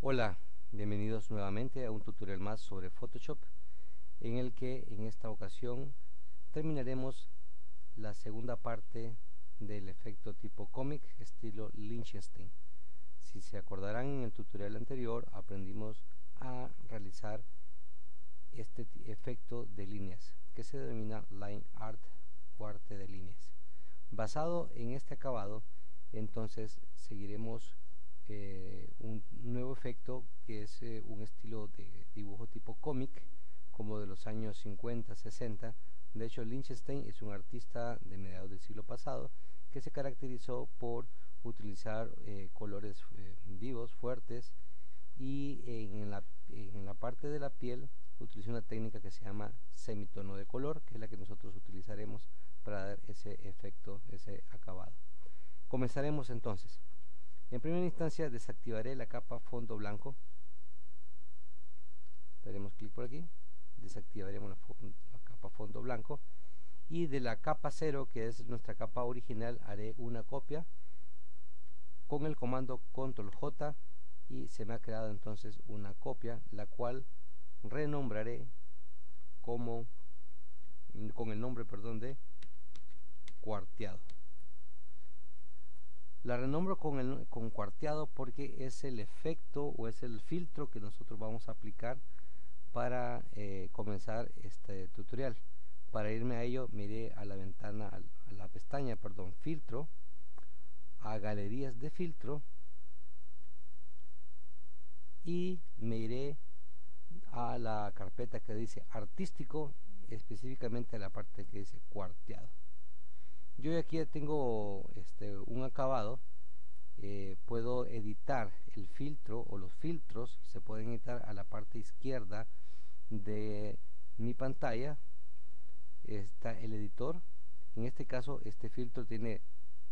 Hola, bienvenidos nuevamente a un tutorial más sobre Photoshop, en el que en esta ocasión terminaremos la segunda parte del efecto tipo cómic estilo Lichtenstein. Si se acordarán, en el tutorial anterior aprendimos a realizar este efecto de líneas que se denomina line art o arte de líneas. Basado en este acabado, entonces seguiremos un nuevo efecto que es un estilo de dibujo tipo cómic, como de los años 50, 60. De hecho, Lichtenstein es un artista de mediados del siglo pasado que se caracterizó por utilizar colores vivos, fuertes, y en la parte de la piel utiliza una técnica que se llama semitono de color, que es la que nosotros utilizaremos para dar ese efecto, ese acabado. Comenzaremos entonces. En primera instancia desactivaré la capa fondo blanco. Daremos clic por aquí, desactivaremos la capa fondo blanco, y de la capa 0, que es nuestra capa original, haré una copia con el comando control J, y se me ha creado entonces una copia, la cual renombraré con el nombre, de cuarteado. La renombro con cuarteado porque es el efecto o es el filtro que nosotros vamos a aplicar para comenzar este tutorial. Para irme a ello, me iré a la ventana, a la pestaña, filtro, a galerías de filtro, y me iré a la carpeta que dice artístico, específicamente a la parte que dice cuarteado. Yo aquí tengo un acabado. Puedo editar el filtro, o los filtros se pueden editar a la parte izquierda de mi pantalla. Está el editor. En este caso, este filtro tiene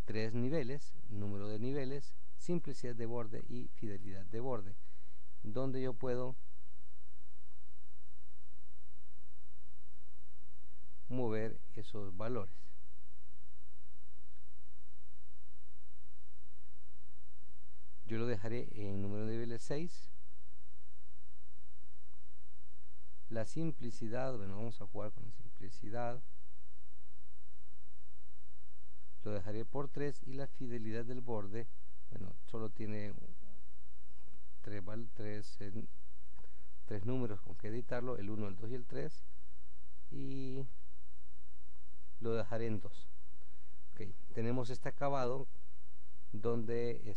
3 niveles: número de niveles, simplicidad de borde y fidelidad de borde, donde yo puedo mover esos valores. Yo lo dejaré en número de niveles 6. La simplicidad, vamos a jugar con la simplicidad, lo dejaré por 3, y la fidelidad del borde, solo tiene 3 números con que editarlo: el 1, el 2 y el 3, y lo dejaré en 2. Okay. Tenemos este acabado donde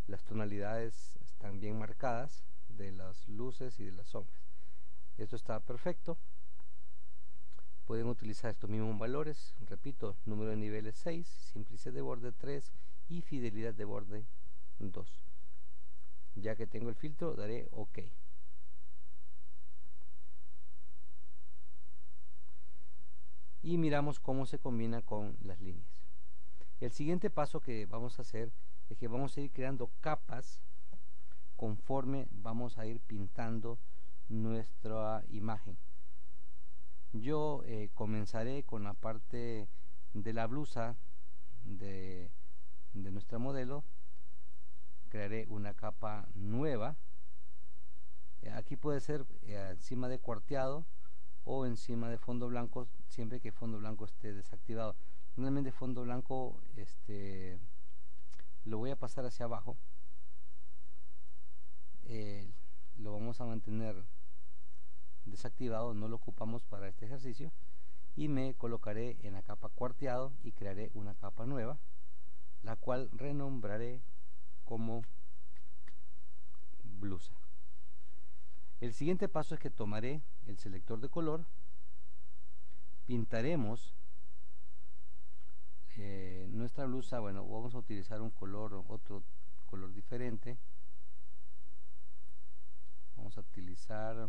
las tonalidades están bien marcadas de las luces y de las sombras. Esto está perfecto. Pueden utilizar estos mismos valores, repito: número de niveles 6, simplicidad de borde 3 y fidelidad de borde 2. Ya que tengo el filtro, daré OK. Y miramos cómo se combina con las líneas. El siguiente paso que vamos a hacer es que vamos a ir creando capas conforme vamos a ir pintando nuestra imagen. Yo comenzaré con la parte de la blusa de nuestra modelo. Crearé una capa nueva. Aquí puede ser encima de cuarteado o encima de fondo blanco, siempre que fondo blanco esté desactivado. Normalmente fondo blanco lo voy a pasar hacia abajo. Lo vamos a mantener desactivado, no lo ocupamos para este ejercicio, y me colocaré en la capa cuarteado y crearé una capa nueva, la cual renombraré como blusa. El siguiente paso es que tomaré el selector de color, pintaremos nuestra blusa. Vamos a utilizar otro color diferente. Vamos a utilizar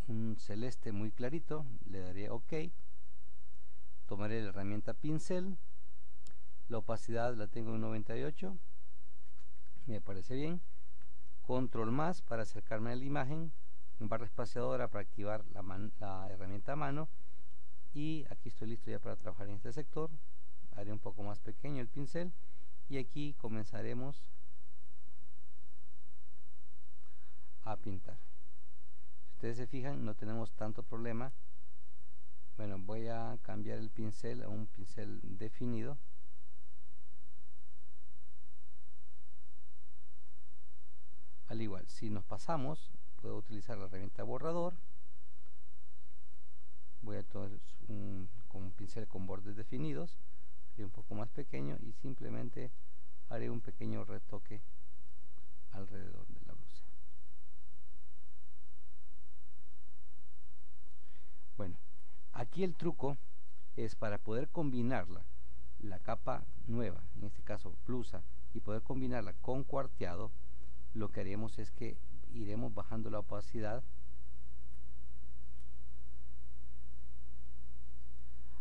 un celeste muy clarito, le daré OK. Tomaré la herramienta pincel, la opacidad la tengo en 98, me parece bien. Control más para acercarme a la imagen, barra espaciadora para activar la herramienta a mano, y aquí estoy listo ya para trabajar en este sector. Haré un poco más pequeño el pincel y aquí comenzaremos a pintar. Si ustedes se fijan, no tenemos tanto problema. Bueno, voy a cambiar el pincel a un pincel definido. Al igual, si nos pasamos, puedo utilizar la herramienta borrador. Voy a tomar un pincel con bordes definidos, haré un poco más pequeño y simplemente haré un pequeño retoque alrededor de la blusa. Bueno, aquí el truco es para poder combinarla, la capa nueva, en este caso blusa, y poder combinarla con cuarteado. Lo que haremos es que iremos bajando la opacidad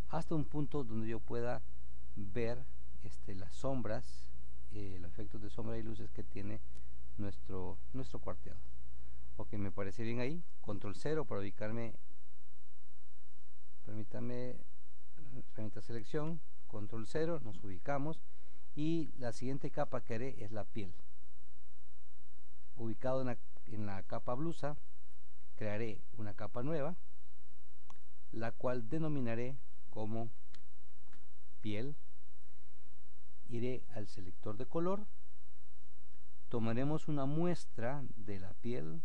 hasta un punto donde yo pueda ver las sombras, los efectos de sombra y luces que tiene nuestro cuarteado. Ok, me parece bien ahí. Control 0 para ubicarme. Permítame, herramienta selección, control 0, nos ubicamos y la siguiente capa que haré es la piel. Ubicado en la capa blusa, crearé una capa nueva, la cual denominaré como piel. Iré al selector de color, tomaremos una muestra de la piel,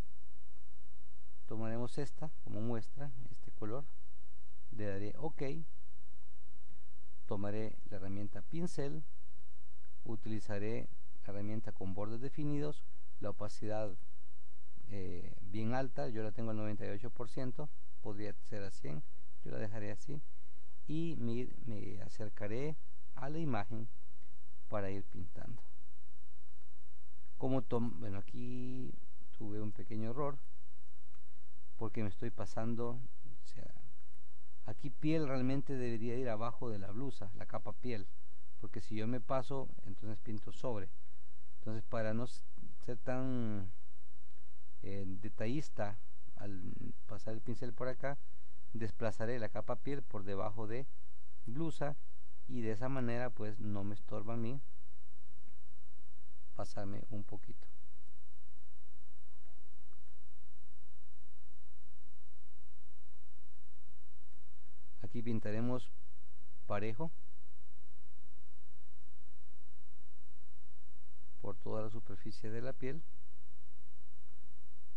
tomaremos esta como muestra, este color, le daré OK, tomaré la herramienta pincel, utilizaré la herramienta con bordes definidos, la opacidad bien alta, yo la tengo al 98%, podría ser a 100, yo la dejaré así y me acercaré a la imagen para ir pintando. Bueno, aquí tuve un pequeño error porque me estoy pasando, o sea, aquí piel realmente debería ir abajo de la blusa, la capa piel, porque si yo me paso, entonces pinto sobre. Entonces, para no ser tan detallista al pasar el pincel por acá, desplazaré la capa piel por debajo de blusa y de esa manera pues no me estorba a mí pasarme un poquito. Aquí pintaremos parejo por toda la superficie de la piel.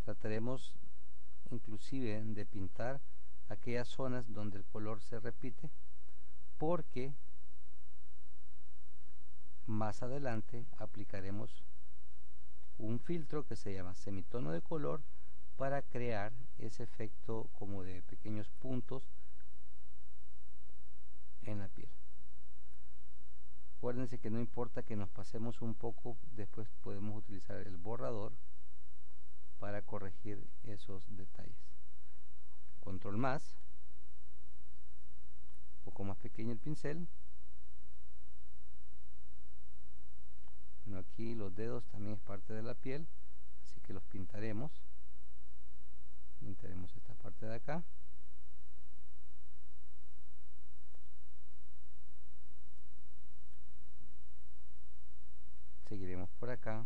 Trataremos inclusive de pintar aquellas zonas donde el color se repite, porque más adelante aplicaremos un filtro que se llama semitono de color para crear ese efecto como de pequeños puntos en la piel. Acuérdense que no importa que nos pasemos un poco, después podemos utilizar el borrador para corregir esos detalles. Control más, un poco más pequeño el pincel. Bueno, aquí los dedos también es parte de la piel, así que los pintaremos. Pintaremos esta parte de acá. Seguiremos por acá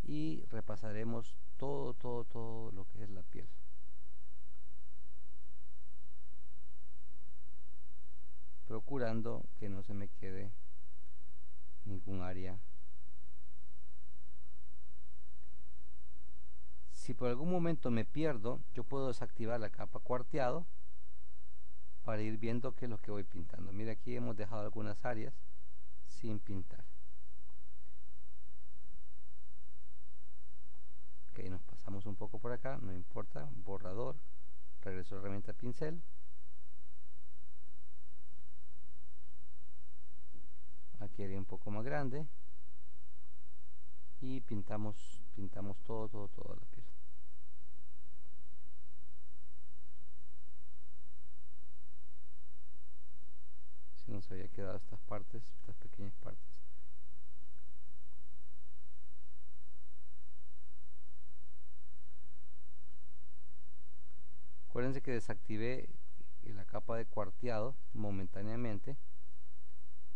y repasaremos todo lo que es la piel. Procurando que no se me quede ningún área. Si por algún momento me pierdo, yo puedo desactivar la capa cuarteado para ir viendo qué es lo que voy pintando. Mira, aquí hemos dejado algunas áreas sin pintar. Ok, nos pasamos un poco por acá, no importa, borrador, regreso a la herramienta pincel. Aquí haría un poco más grande y pintamos toda la piel. Si nos había quedado estas pequeñas partes. Acuérdense que desactivé la capa de cuarteado momentáneamente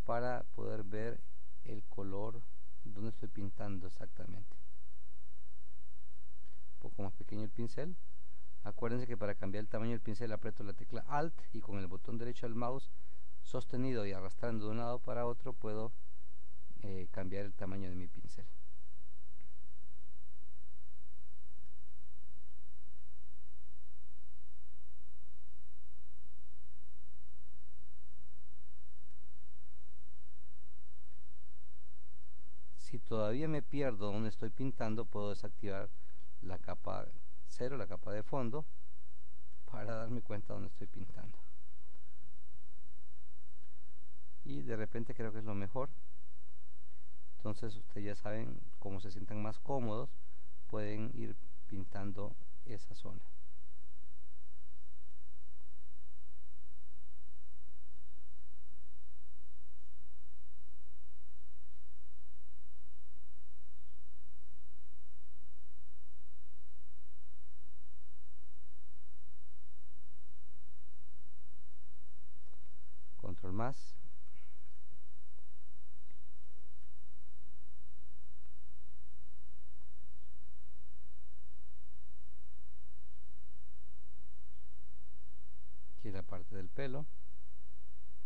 para poder ver el color donde estoy pintando exactamente. Un poco más pequeño el pincel. Acuérdense que para cambiar el tamaño del pincel aprieto la tecla Alt y con el botón derecho del mouse sostenido y arrastrando de un lado para otro puedo cambiar el tamaño de mi pincel. Si todavía me pierdo donde estoy pintando, puedo desactivar la capa 0, la capa de fondo, para darme cuenta donde estoy pintando. Y de repente creo que es lo mejor. Entonces ustedes ya saben, cómo se sientan más cómodos, pueden ir pintando esa zona. Control más. Aquí la parte del pelo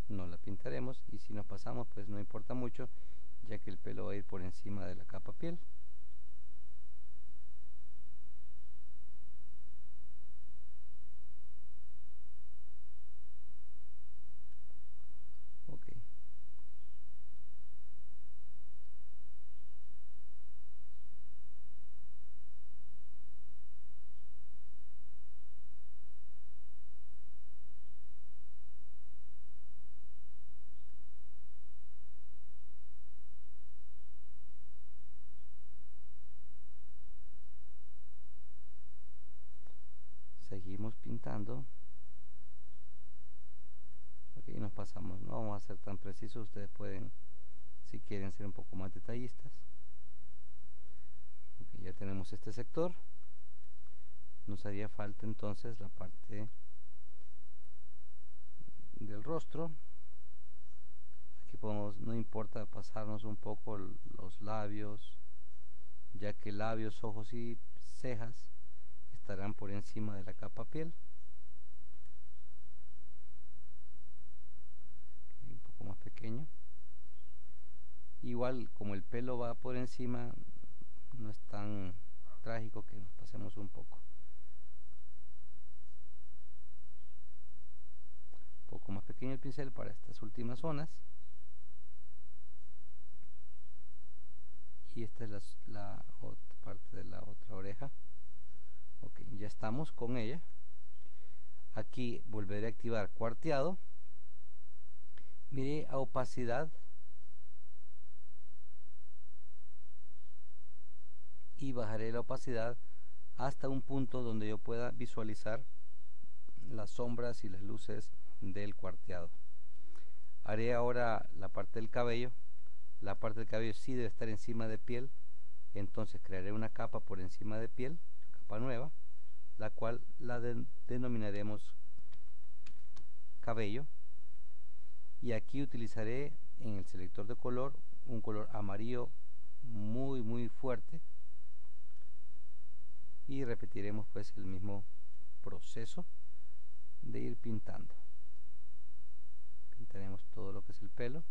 no la pintaremos, y si nos pasamos pues no importa mucho, ya que el pelo va a ir por encima de la capa piel. Ok. Seguimos pintando. Ok, nos pasamos, no vamos a ser tan precisos, ustedes pueden, si quieren, ser un poco más detallistas. Ok, ya tenemos este sector. Nos haría falta entonces la parte del rostro. Aquí podemos, no importa pasarnos un poco los labios, ya que labios, ojos y cejas estarán por encima de la capa piel. Un poco más pequeño. Igual, como el pelo va por encima, no es tan trágico que nos pasemos un poco. Un poco más pequeño el pincel para estas últimas zonas. Y esta es la otra parte de la otra oreja. Ok, ya estamos con ella. Aquí volveré a activar cuarteado. Mire a opacidad y bajaré la opacidad hasta un punto donde yo pueda visualizar las sombras y las luces del cuarteado. Haré ahora la parte del cabello. La parte del cabello sí debe estar encima de piel, entonces crearé una capa por encima de piel, capa nueva, la cual la denominaremos cabello, y aquí utilizaré en el selector de color un color amarillo muy fuerte, y repetiremos pues el mismo proceso de ir pintando. Pintaremos todo lo que es el pelo.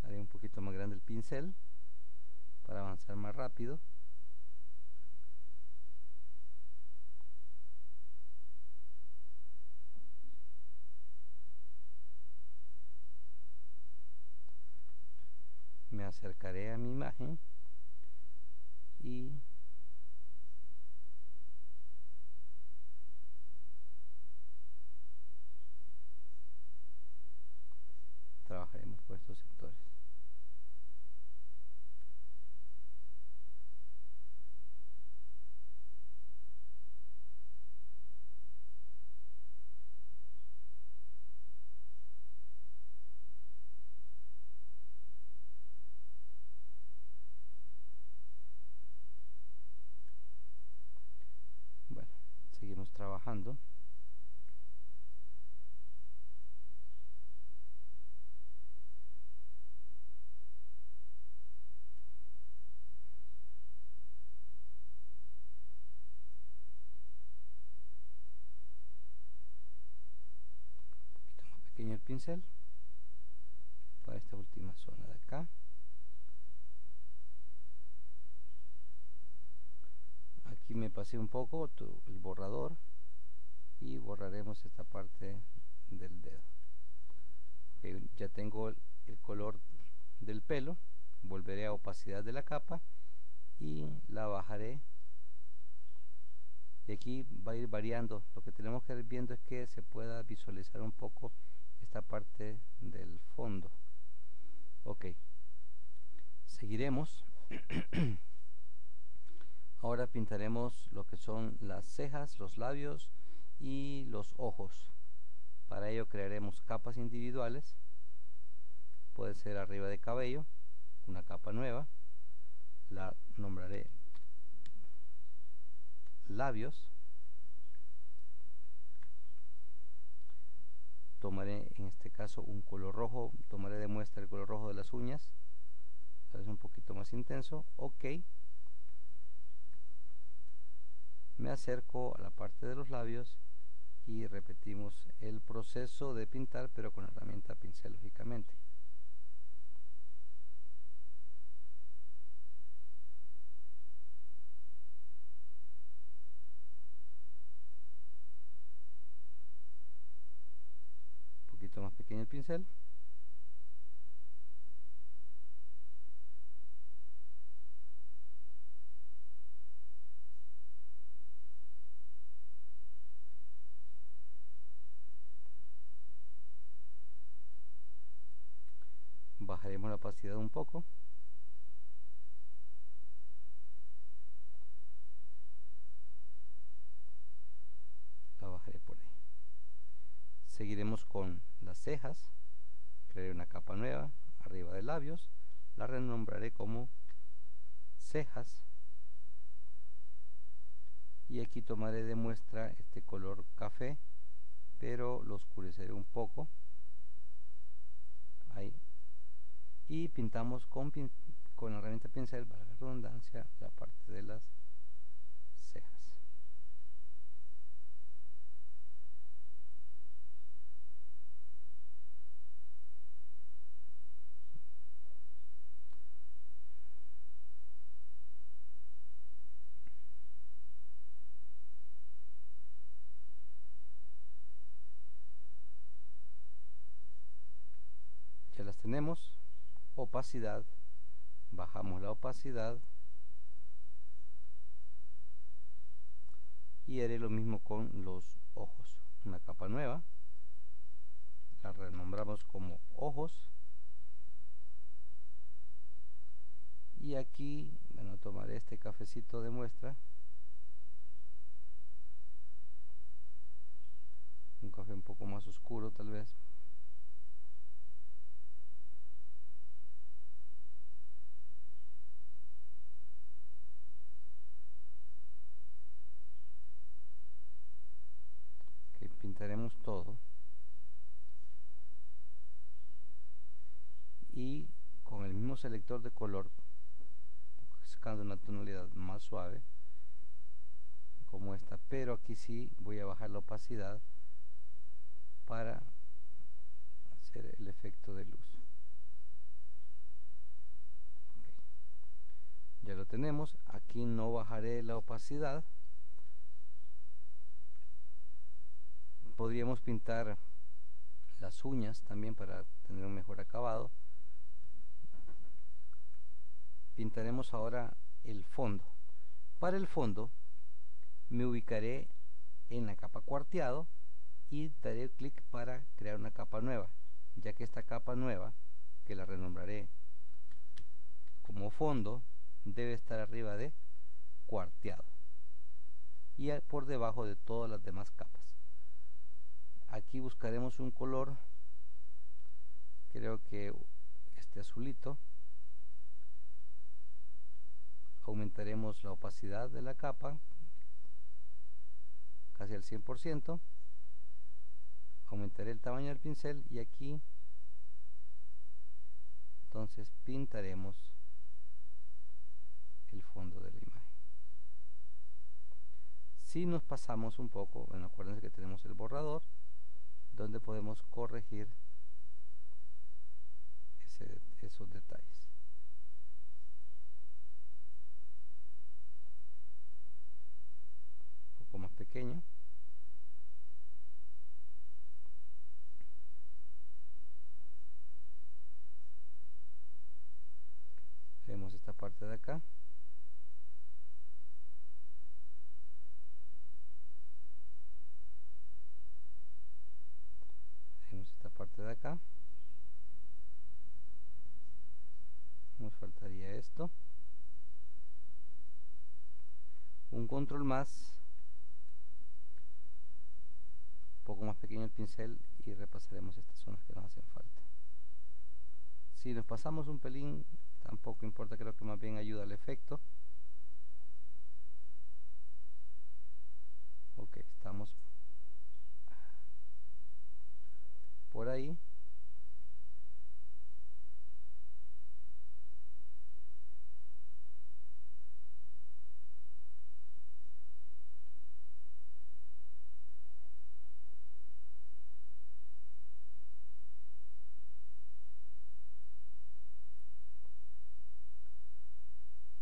Haré un poquito más grande el pincel para avanzar más rápido. Me acercaré a mi imagen y trabajaremos por estos sectores. trabajando. Pequeño el pincel para esta última zona de acá. Aquí me pasé un poco el borrador y borraremos esta parte del dedo. Okay, ya tengo el color del pelo. Volveré a opacidad de la capa y la bajaré, y aquí va a ir variando. Lo que tenemos que ir viendo es que se pueda visualizar un poco esta parte del fondo. Ok, seguiremos. Ahora pintaremos lo que son las cejas, los labios y los ojos. Para ello crearemos capas individuales. Puede ser arriba de cabello, una capa nueva, la nombraré labios. Tomaré en este caso un color rojo, tomaré de muestra el color rojo de las uñas, tal vez un poquito más intenso. Ok, me acerco a la parte de los labios y repetimos el proceso de pintar, pero con la herramienta pincel, lógicamente. Un poquito más pequeño el pincel. Bajaremos la opacidad un poco. La bajaré por ahí. Seguiremos con las cejas. Crearé una capa nueva arriba de labios. La renombraré como cejas. Y aquí tomaré de muestra este color café, pero lo oscureceré un poco. Ahí. Y pintamos con la herramienta pincel, para la redundancia, la parte de las cejas. Ya las tenemos. Opacidad, bajamos la opacidad y haré lo mismo con los ojos. Una capa nueva, la renombramos como ojos, y aquí, bueno, tomaré este cafecito de muestra, un café un poco más oscuro tal vez. Que pintaremos todo y con el mismo selector de color, buscando una tonalidad más suave como esta, pero aquí sí voy a bajar la opacidad para hacer el efecto de luz. Ya lo tenemos. Aquí no bajaré la opacidad. Podríamos pintar las uñas también para tener un mejor acabado. Pintaremos ahora el fondo. Para el fondo me ubicaré en la capa cuarteado y daré clic para crear una capa nueva, ya que esta capa nueva, que la renombraré como fondo, debe estar arriba de cuarteado y por debajo de todas las demás capas. Aquí buscaremos un color, creo que este azulito. Aumentaremos la opacidad de la capa casi al 100%. Aumentaré el tamaño del pincel y aquí entonces pintaremos el fondo de la imagen. Si nos pasamos un poco, bueno, acuérdense que tenemos el borrador donde podemos corregir esos detalles. Un poco más pequeño. Vemos esta parte de acá. Vemos esta parte de acá. Nos faltaría esto. Un control más. Un poco más pequeño el pincel y repasaremos estas zonas que nos hacen falta. Si nos pasamos un pelín, tampoco importa, creo que más bien ayuda al efecto. Ok, estamos por ahí.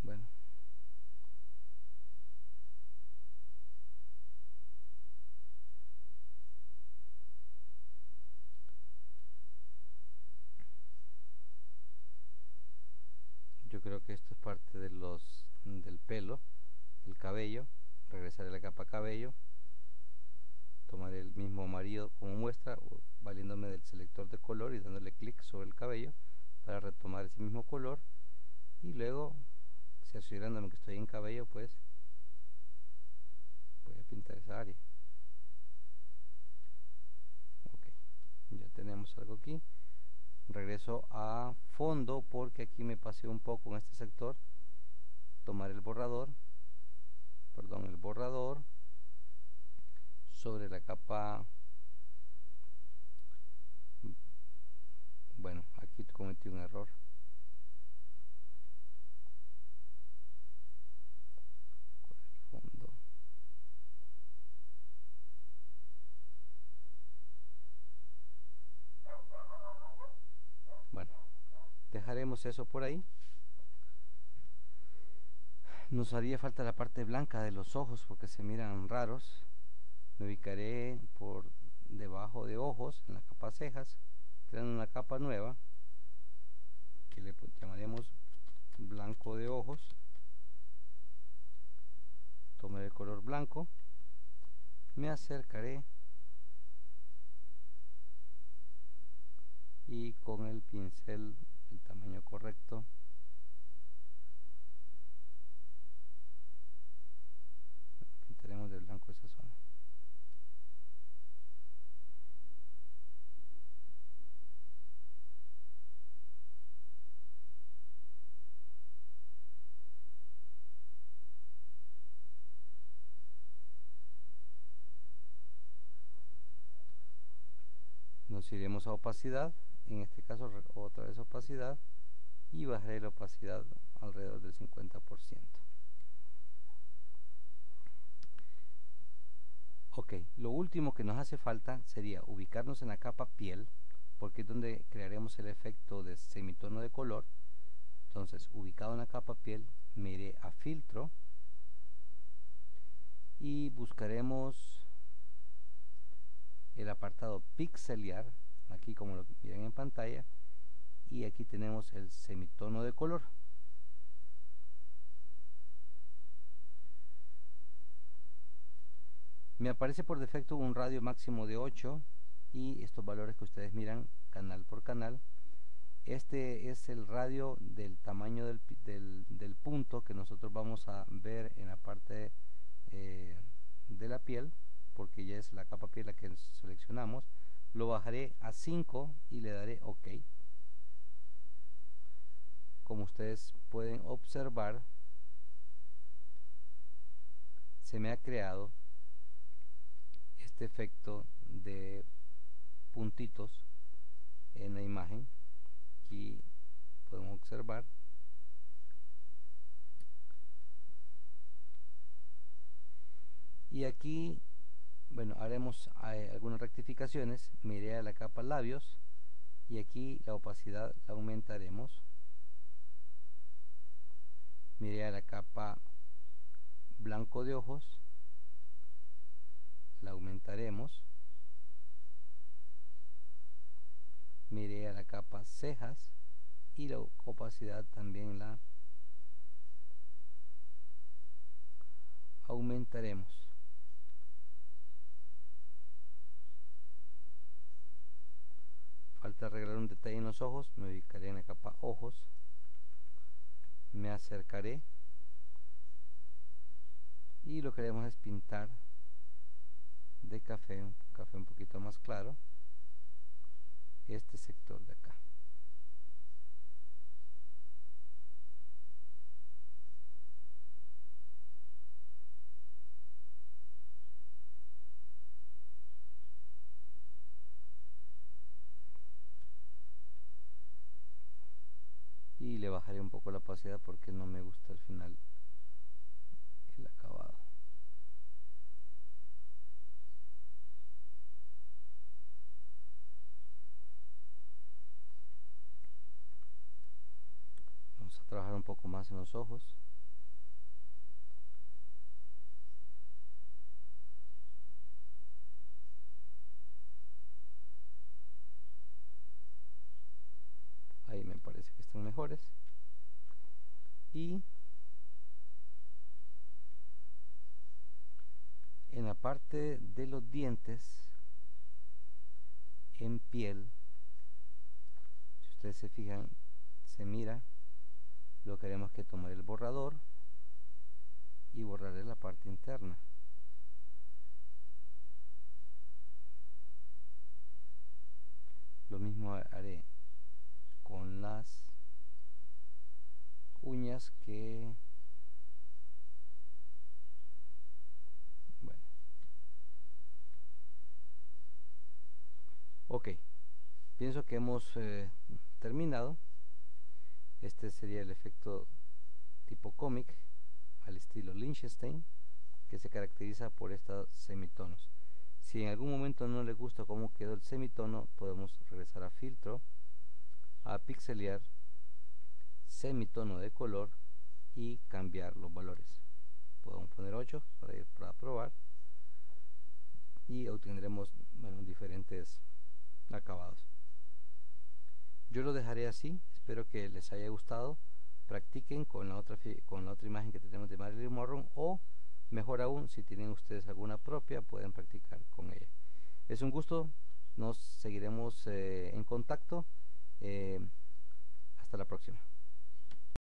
Bueno, yo creo que esto es parte de del pelo, del cabello. Regresaré a la capa cabello, tomaré el mismo amarillo como muestra, valiéndome del selector de color y dándole clic sobre el cabello para retomar ese mismo color, y luego, cerciorándome que estoy en cabello, pues voy a pintar esa área. Ok, ya tenemos algo aquí. Regreso a fondo porque aquí me pasé un poco en este sector. Tomar el borrador sobre la capa. Bueno, aquí cometí un error. Con el fondo. Bueno, dejaremos eso por ahí. Nos haría falta la parte blanca de los ojos porque se miran raros. Me ubicaré por debajo de ojos, en la capa cejas, creando una capa nueva que le llamaremos blanco de ojos. Tomaré el color blanco, me acercaré y con el pincel del tamaño correcto pintaremos de blanco esa zona. Nos iremos a opacidad, en este caso otra vez opacidad, y bajaré la opacidad alrededor del 50%. Ok, lo último que nos hace falta sería ubicarnos en la capa piel, porque es donde crearemos el efecto de semitono de color. Entonces, ubicado en la capa piel, me iré a filtro y buscaremos el apartado pixelear, aquí como lo miran en pantalla, y aquí tenemos el semitono de color. Me aparece por defecto un radio máximo de 8 y estos valores que ustedes miran canal por canal. Este es el radio del tamaño del punto que nosotros vamos a ver en la parte de la piel, porque ya es la capa piel la que seleccionamos. Lo bajaré a 5 y le daré OK. Como ustedes pueden observar, se me ha creado este efecto de puntitos en la imagen. Aquí podemos observar y aquí, bueno, haremos algunas rectificaciones. Me iré a la capa labios y aquí la opacidad la aumentaremos. Me iré a la capa blanco de ojos, la aumentaremos. Me iré a la capa cejas y la opacidad también la aumentaremos. Falta arreglar un detalle en los ojos. Me ubicaré en la capa ojos, me acercaré y lo que haremos es pintar de café, un café un poquito más claro, este sector de acá. Y le bajaré un poco la opacidad porque no me gusta al final el acabado. Vamos a trabajar un poco más en los ojos. Ahí me parece que están mejores. Y en la parte de los dientes, en piel, si ustedes se fijan, se mira, lo que haremos que tomar el borrador y borraré la parte interna. Lo mismo haré con las uñas que, bueno, ok, pienso que hemos terminado. Este sería el efecto tipo cómic al estilo Lichtenstein, que se caracteriza por estos semitonos. Si en algún momento no les gusta cómo quedó el semitono, podemos regresar a filtro, a pixelear, semitono de color y cambiar los valores. Podemos poner 8 para probar y obtendremos, bueno, diferentes acabados. Yo lo dejaré así. Espero que les haya gustado. Practiquen con la otra imagen que tenemos de Marilyn Monroe, o mejor aún, si tienen ustedes alguna propia, pueden practicar con ella. Es un gusto. Nos seguiremos en contacto. Hasta la próxima.